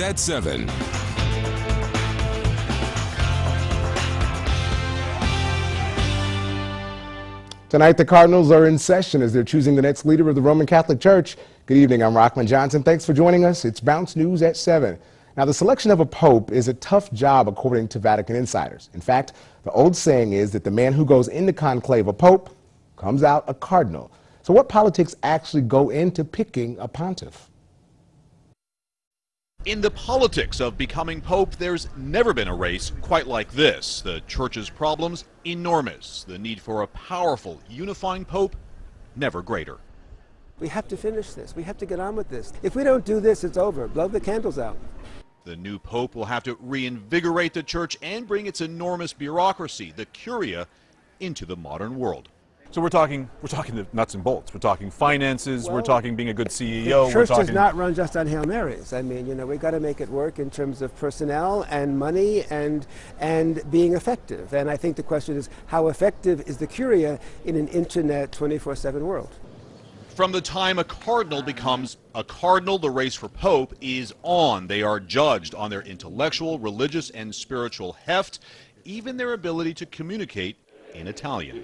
At 7. Tonight, the Cardinals are in session as they're choosing the next leader of the Roman Catholic Church. Good evening, I'm Rockman Johnson. Thanks for joining us. It's Bounce News at 7. Now, the selection of a pope is a tough job, according to Vatican insiders. In fact, the old saying is that the man who goes into conclave a pope comes out a cardinal. So what politics actually go into picking a pontiff? In the politics of becoming pope, there's never been a race quite like this. The church's problems, enormous. The need for a powerful, unifying pope, never greater. We have to finish this. We have to get on with this. If we don't do this, it's over. Blow the candles out. The new pope will have to reinvigorate the church and bring its enormous bureaucracy, the curia, into the modern world. So we're talking the nuts and bolts. We're talking finances. We're talking being a good CEO. The church does not run just on Hail Marys. I mean, you know, we've got to make it work in terms of personnel and money and being effective. And I think the question is, how effective is the curia in an internet 24/7 world? From the time a cardinal becomes a cardinal, the race for pope is on. They are judged on their intellectual, religious, and spiritual heft, even their ability to communicate in Italian.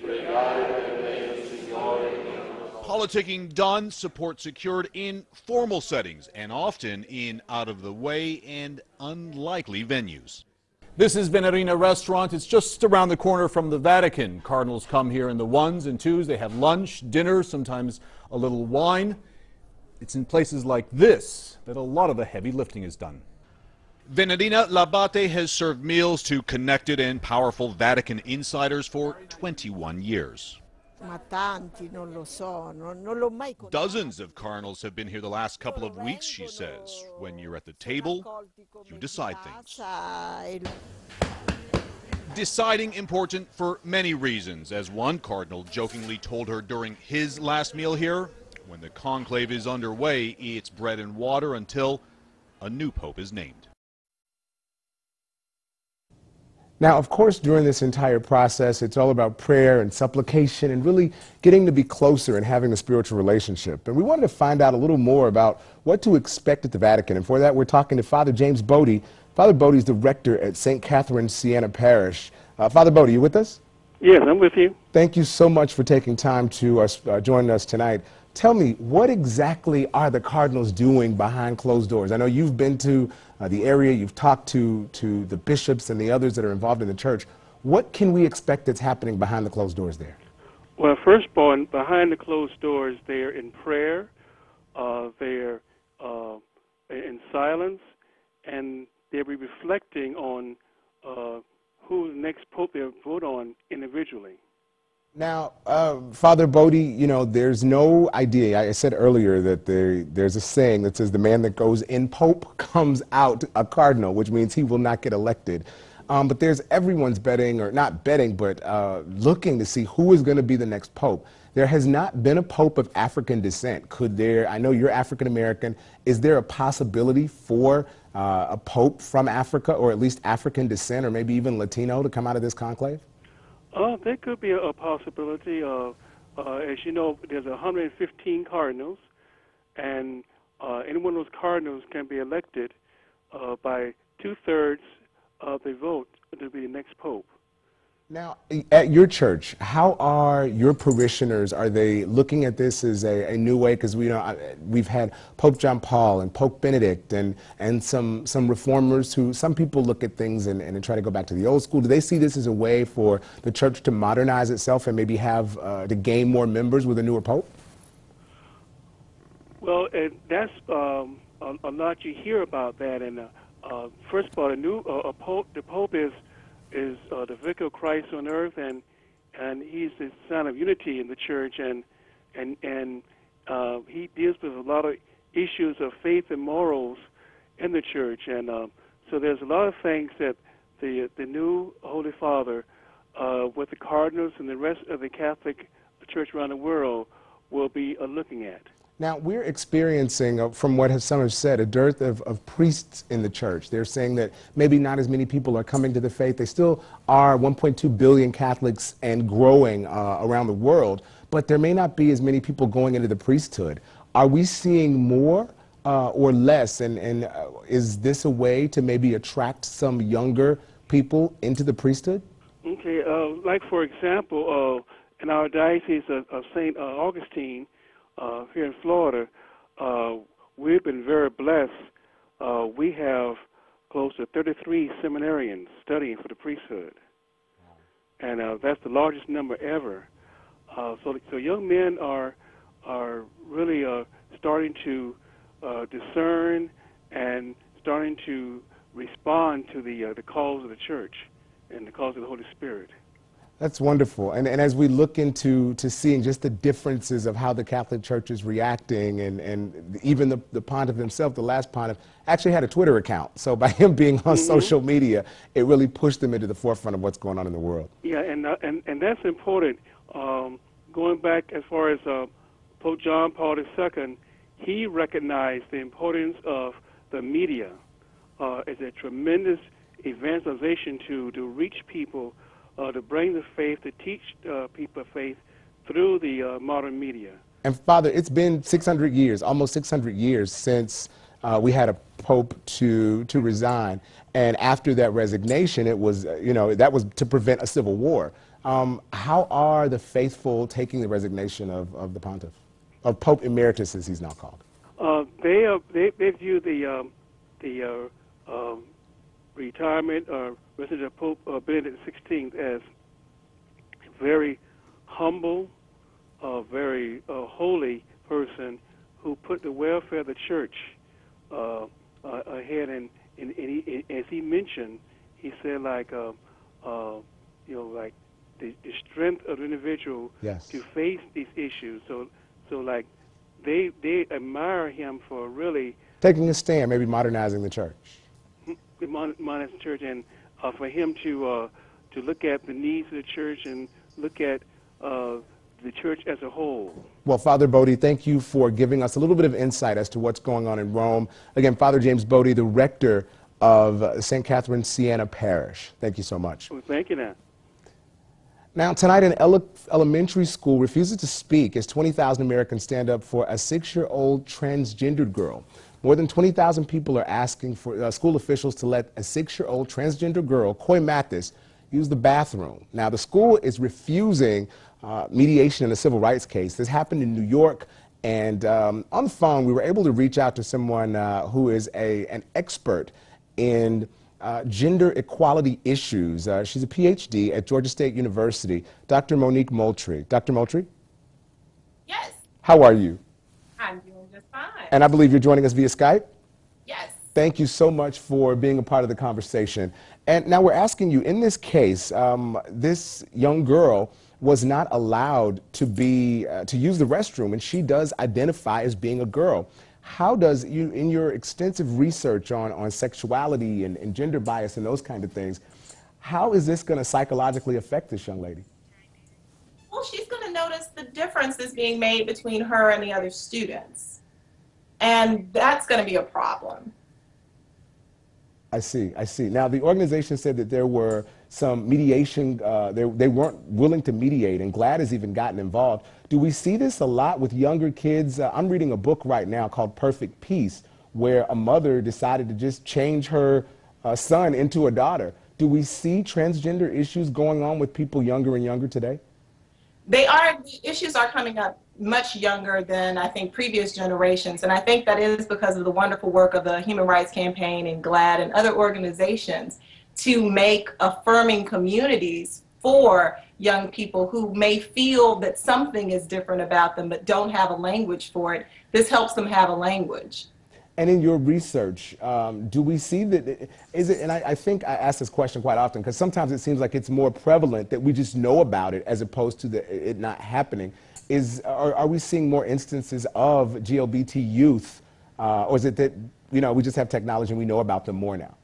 Politicking done, support secured in formal settings and often in out-of-the-way and unlikely venues. This is Venerina Restaurant. It's just around the corner from the Vatican. Cardinals come here in the ones and twos. They have lunch, dinner, sometimes a little wine. It's in places like this that a lot of the heavy lifting is done. Venerina L'Abate has served meals to connected and powerful Vatican insiders for 21 years. Dozens of cardinals have been here the last couple of weeks, she says. When you're at the table, you decide things. Deciding important for many reasons, as one cardinal jokingly told her during his last meal here. When the conclave is underway, it's bread and water until a new pope is named. Now, of course, during this entire process, it's all about prayer and supplication and really getting to be closer and having a spiritual relationship. And we wanted to find out a little more about what to expect at the Vatican. And for that, we're talking to Father James Bodie. Father Bodie is the rector at St. Catherine Siena Parish. Father Bodie, you with us? Yes, I'm with you. Thank you so much for taking time to join us tonight. Tell me, what exactly are the cardinals doing behind closed doors? I know you've been to the area, you've talked to the bishops and the others that are involved in the church. What can we expect that's happening behind the closed doors there? Well, firstborn, behind the closed doors, they're in prayer, they're in silence, and they'll be reflecting on who the next pope they'll vote on individually. Now, Father Bodie, you know, there's no idea. I said earlier that there's a saying that says the man that goes in pope comes out a cardinal, which means he will not get elected. But there's everyone's betting, or not betting, but looking to see who is going to be the next pope. There has not been a pope of African descent. Could there, I know you're African American, is there a possibility for a pope from Africa, or at least African descent, or maybe even Latino to come out of this conclave? There could be a possibility. As you know, there's 115 cardinals, and any one of those cardinals can be elected by 2/3 of the vote to be the next pope. Now, at your church, how are your parishioners? Are they looking at this as a new way? Because we've had Pope John Paul and Pope Benedict and some reformers who, some people look at things and try to go back to the old school. Do they see this as a way for the church to modernize itself and maybe have to gain more members with a newer pope? Well, that's a lot you hear about that. And first of all, the pope is the vicar of Christ on earth, and he's the sign of unity in the church, and he deals with a lot of issues of faith and morals in the church, and so there's a lot of things that the new Holy Father, with the cardinals and the rest of the Catholic Church around the world, will be looking at. Now, we're experiencing, from what some have said, a dearth of priests in the church. They're saying that maybe not as many people are coming to the faith. They still are 1.2 billion Catholics and growing around the world, but there may not be as many people going into the priesthood. Are we seeing more or less? And is this a way to maybe attract some younger people into the priesthood? Okay, like for example, in our diocese of St. Augustine here in Florida, we've been very blessed. We have close to 33 seminarians studying for the priesthood, and that's the largest number ever. So young men are really starting to discern and starting to respond to the calls of the church and the calls of the Holy Spirit. That's wonderful. And as we look into seeing just the differences of how the Catholic Church is reacting, and even the pontiff himself, the last pontiff, actually had a Twitter account. So by him being on social media, it really pushed them into the forefront of what's going on in the world. Yeah, and that's important. Going back as far as Pope John Paul II, he recognized the importance of the media as a tremendous evangelization to reach people, to bring the faith, to teach people faith through the modern media. And Father, it's been 600 years, almost 600 years since we had a pope to resign. And after that resignation, it was, that was to prevent a civil war. How are the faithful taking the resignation of the pontiff, of Pope Emeritus, as he's now called? They view the retirement or resignation of Pope Benedict XVI as a very humble, very holy person who put the welfare of the church ahead. And as he mentioned, he said like the strength of the individual to face these issues. So like they admire him for really taking a stand, maybe modernizing the church. Modernizing the church, and for him to look at the needs of the church and look at the church as a whole. Well, Father Bodie, thank you for giving us a little bit of insight as to what's going on in Rome. Again, Father James Bodie, the rector of St. Catherine Siena Parish. Thank you so much. Well, thank you now. Now, tonight, an elementary school refuses to speak as 20,000 Americans stand up for a 6-year-old transgendered girl. More than 20,000 people are asking for school officials to let a 6-year-old transgender girl, Coy Mathis, use the bathroom. Now, the school is refusing mediation in a civil rights case. This happened in New York, and on the phone, we were able to reach out to someone who is an expert in gender equality issues. She's a PhD at Georgia State University, Dr. Monique Moultrie. Dr. Moultrie? Yes. How are you? I'm doing just fine. And I believe you're joining us via Skype? Yes. Thank you so much for being a part of the conversation. And now we're asking you, in this case, this young girl was not allowed to use the restroom, and she does identify as being a girl. How does you, in your extensive research on sexuality and gender bias and those kind of things, how is this going to psychologically affect this young lady? Well, she's going to notice the difference that's being made between her and the other students. And that's going to be a problem. I see, I see. Now, the organization said that there were some mediation, they weren't willing to mediate, and GLAAD has even gotten involved. Do we see this a lot with younger kids? I'm reading a book right now called Perfect Peace, where a mother decided to just change her son into a daughter. Do we see transgender issues going on with people younger and younger today? The issues are coming up much younger than I think previous generations, and I think that is because of the wonderful work of the Human Rights Campaign and GLAAD and other organizations to make affirming communities for young people who may feel that something is different about them but don't have a language for it. This helps them have a language. And in your research, do we see that, and I think I ask this question quite often because sometimes it seems like it's more prevalent that we just know about it as opposed to it not happening. Are we seeing more instances of GLBT youth, or is it that, we just have technology and we know about them more now?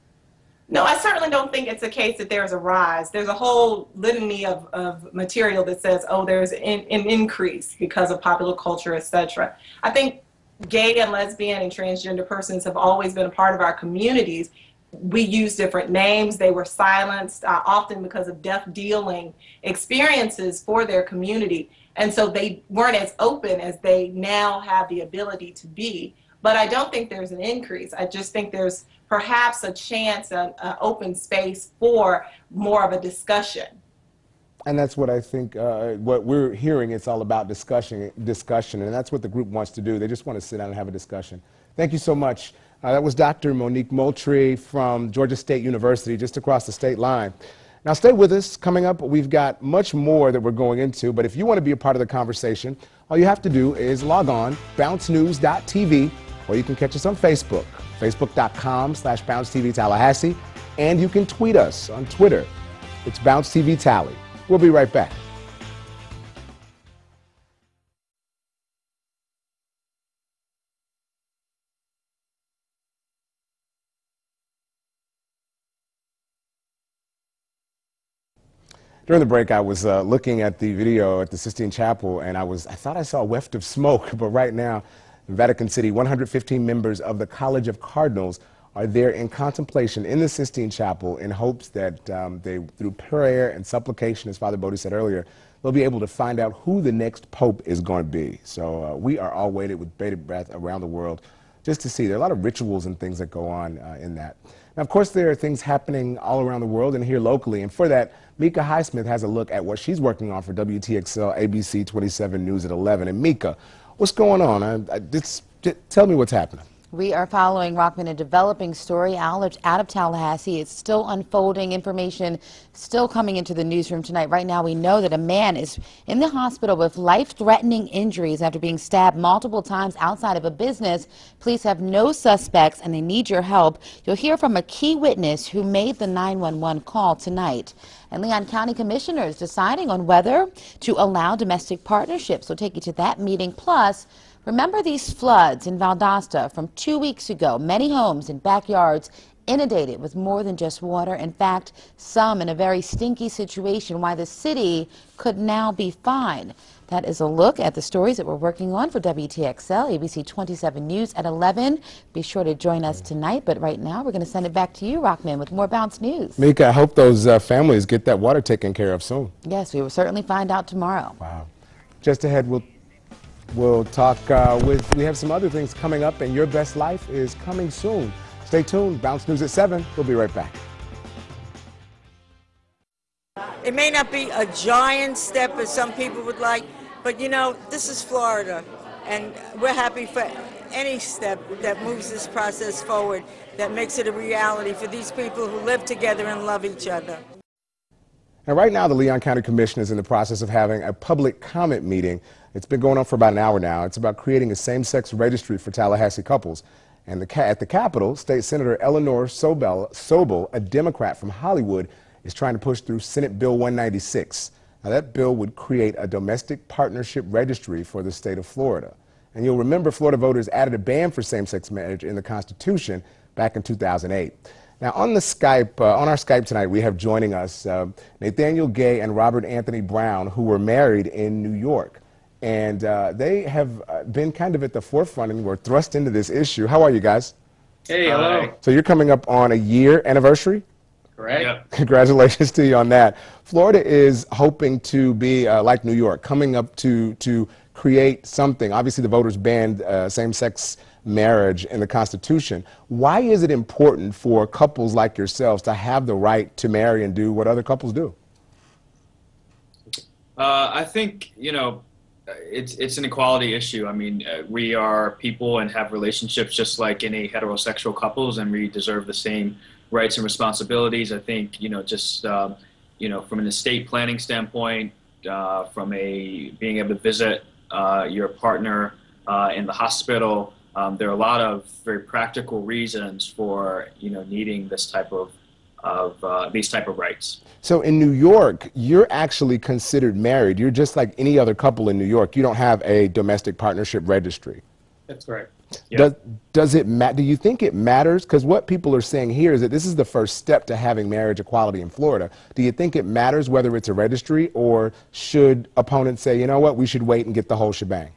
No, I certainly don't think it's a case that there's a rise. There's a whole litany of material that says, oh, there's an increase because of popular culture, etc. I think gay and lesbian and transgender persons have always been a part of our communities. We use different names. They were silenced, often because of death dealing experiences for their community. And so they weren't as open as they now have the ability to be. but I don't think there's an increase. I just think there's perhaps a chance, an open space for more of a discussion. And that's what I think, what we're hearing, it's all about discussion, and that's what the group wants to do. They just want to sit down and have a discussion. Thank you so much. That was Dr. Monique Moultrie from Georgia State University, just across the state line. Now stay with us. Coming up, we've got much more that we're going into, but if you want to be a part of the conversation, all you have to do is log on, bouncenews.tv, or you can catch us on Facebook, facebook.com/BounceTV Tallahassee, and you can tweet us on Twitter. It's Bounce TV Tally. We'll be right back. During the break, I was looking at the video at the Sistine Chapel, and I thought I saw a weft of smoke, but right now, in Vatican City, 115 members of the College of Cardinals are there in contemplation in the Sistine Chapel in hopes that through prayer and supplication, as Father Bodie said earlier, they'll be able to find out who the next pope is going to be. So we are all waiting with bated breath around the world just to see. There are a lot of rituals and things that go on in that. Now, of course, there are things happening all around the world and here locally. And for that, Mika Highsmith has a look at what she's working on for WTXL ABC 27 News at 11. And Mika, what's going on? Tell me what's happening. We are following, Rockman, a developing story out of Tallahassee. It's still unfolding. Information still coming into the newsroom tonight. Right now, we know that a man is in the hospital with life-threatening injuries after being stabbed multiple times outside of a business. Police have no suspects, and they need your help. You'll hear from a key witness who made the 911 call tonight. And Leon County commissioners deciding on whether to allow domestic partnerships. We'll take you to that meeting. Plus, remember these floods in Valdosta from 2 weeks ago? Many homes and backyards inundated with more than just water. In fact, some in a very stinky situation. Why the city could now be fine. That is a look at the stories that we're working on for WTXL, ABC 27 News at 11. Be sure to join us tonight. But right now, we're going to send it back to you, Rockman, with more Bounce News. Mika, I hope those families get that water taken care of soon. Yes, we will certainly find out tomorrow. Wow. Just ahead, we'll talk we have some other things coming up, and Your Best Life is coming soon. Stay tuned. Bounce News at 7. We'll be right back. It may not be a giant step as some people would like, but you know, this is Florida, and we're happy for any step that moves this process forward, that makes it a reality for these people who live together and love each other. Now, right now, the Leon County Commission is in the process of having a public comment meeting. It's been going on for about an hour now. It's about creating a same-sex registry for Tallahassee couples. And at the Capitol, State Senator Eleanor Sobel, a Democrat from Hollywood, is trying to push through Senate Bill 196. Now, that bill would create a domestic partnership registry for the state of Florida. And you'll remember Florida voters added a ban for same-sex marriage in the Constitution back in 2008. Now, on our Skype tonight, we have joining us Nathaniel Gay and Robert Anthony Brown, who were married in New York. And they have been kind of at the forefront and were thrust into this issue. How are you guys? Hey, hello. So you're coming up on a year anniversary? Correct. Yep. Congratulations to you on that. Florida is hoping to be like New York, coming up to create something. Obviously, the voters banned same-sex marriage in the Constitution. Why is it important for couples like yourselves to have the right to marry and do what other couples do? I think, you know, it's an equality issue. I mean, we are people and have relationships just like any heterosexual couples, and we deserve the same rights and responsibilities. I think, you know, just, you know, from an estate planning standpoint, from being able to visit your partner in the hospital, there are a lot of very practical reasons for, you know, needing this type of these type of rights. So in New York, you're actually considered married. You're just like any other couple in New York. You don't have a domestic partnership registry. That's correct. Yep. Does it matter? Do you think it matters? Because what people are saying here is that this is the first step to having marriage equality in Florida. Do you think it matters whether it's a registry, or should opponents say, you know what, we should wait and get the whole shebang?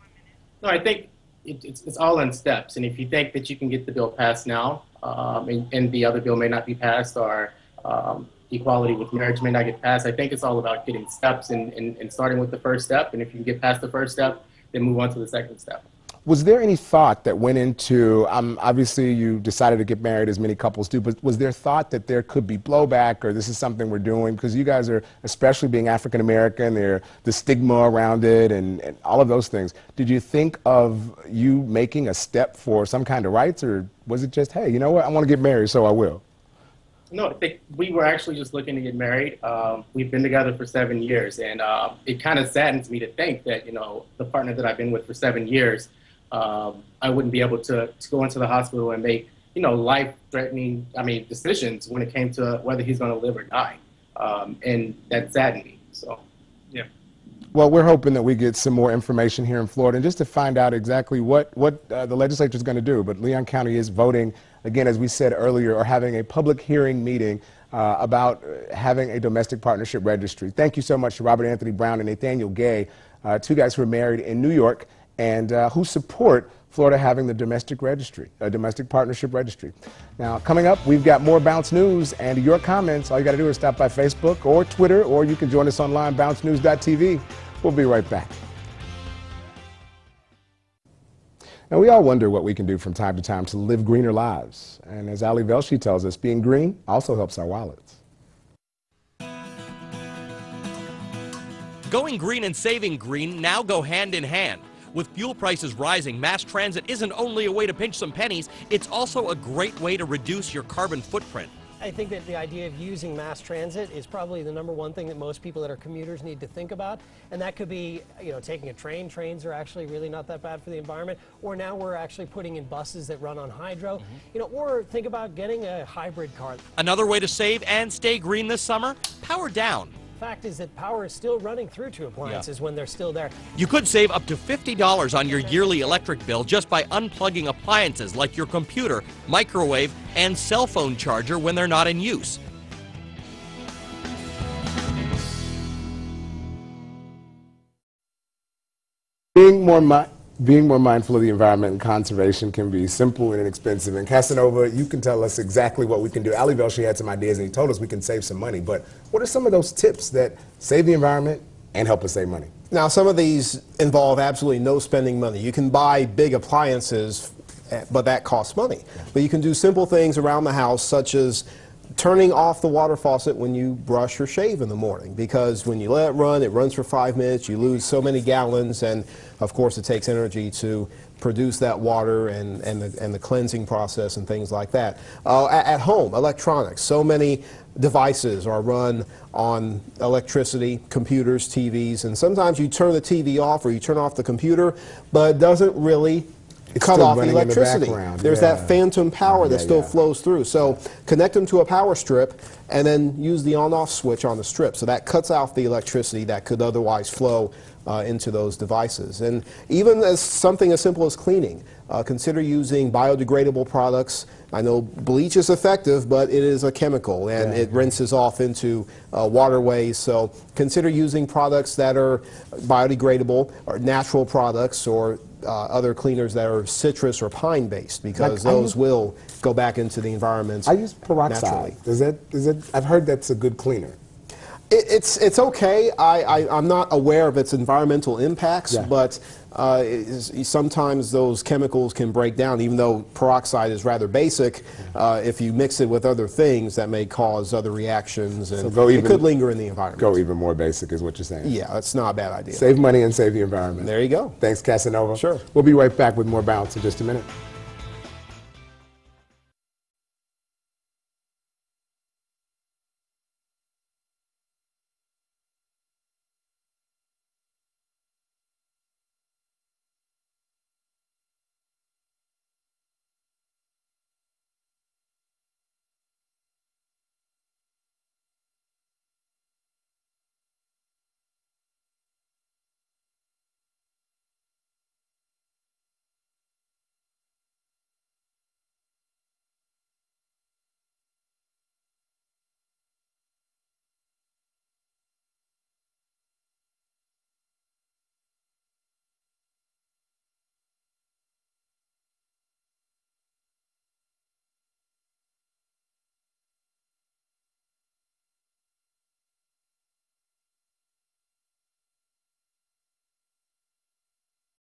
No, I think it's all in steps. And if you think that you can get the bill passed now, and the other bill may not be passed, or equality with marriage may not get passed, I think it's all about getting steps and starting with the first step. And if you can get past the first step, then move on to the second step. Was there any thought that went into, obviously you decided to get married as many couples do, but was there thought that there could be blowback or this is something we're doing? Because you guys are, especially being African American, the stigma around it and all of those things. Did you think of you making a step for some kind of rights, or was it just, hey, you know what, I want to get married, so I will? No, I think we were actually just looking to get married. We've been together for 7 years, and it kind of saddens me to think that, you know, the partner that I've been with for 7 years, I wouldn't be able to go into the hospital and make, you know, life-threatening, decisions when it came to whether he's going to live or die. And that saddened me, so, yeah. Well, we're hoping that we get some more information here in Florida, and just to find out exactly what the legislature is going to do. But Leon County is voting, again, as we said earlier, or having a public hearing meeting about having a domestic partnership registry. Thank you so much to Robert Anthony Brown and Nathaniel Gay, two guys who are married in New York and who support Florida having the domestic registry, a domestic partnership registry. Now, coming up, we've got more Bounce News and your comments. All you got to do is stop by Facebook or Twitter, or you can join us online, bouncenews.tv. We'll be right back. Now, we all wonder what we can do from time to time to live greener lives. And as Ali Velshi tells us, being green also helps our wallets. Going green and saving green now go hand in hand. With fuel prices rising, mass transit isn't only a way to pinch some pennies, it's also a great way to reduce your carbon footprint. I think that the idea of using mass transit is probably the #1 thing that most people that are commuters need to think about. And that could be, you know, taking a train. Trains are actually really not that bad for the environment. Or now we're actually putting in buses that run on hydro. You know, or think about getting a hybrid car. Another way to save and stay green this summer? Power down. Fact is that power is still running through to appliances when they're still there. You could save up to $50 on your yearly electric bill just by unplugging appliances like your computer, microwave, and cell phone charger when they're not in use. Being more mindful of the environment and conservation can be simple and inexpensive. And Casanova, you can tell us exactly what we can do. Ali Velshi had some ideas, and he told us we can save some money. But what are some of those tips that save the environment and help us save money? Now, some of these involve absolutely no spending money. You can buy big appliances, but that costs money. But you can do simple things around the house, such as turning off the water faucet when you brush or shave in the morning, because when you let it runs for 5 minutes, you lose so many gallons, and of course it takes energy to produce that water and the cleansing process and things like that. At home, electronics, so many devices are run on electricity, computers, TVs, and sometimes you turn the TV off or you turn off the computer, but it doesn't really cut off the electricity. There's that phantom power that still flows through. So connect them to a power strip and then use the on-off switch on the strip. So that cuts off the electricity that could otherwise flow into those devices. And even as something as simple as cleaning, consider using biodegradable products. I know bleach is effective, but it is a chemical and it rinses off into waterways. So consider using products that are biodegradable or natural products, or other cleaners that are citrus or pine based, because those will go back into the environment. I use peroxide. Naturally. I've heard that's a good cleaner. It's okay. I'm not aware of its environmental impacts, but sometimes those chemicals can break down, even though peroxide is rather basic. If you mix it with other things, that may cause other reactions, and it could linger in the environment. Go even more basic is what you're saying. Yeah, that's not a bad idea. Save money and save the environment. There you go. Thanks, Casanova. Sure. We'll be right back with more Bounce in just a minute.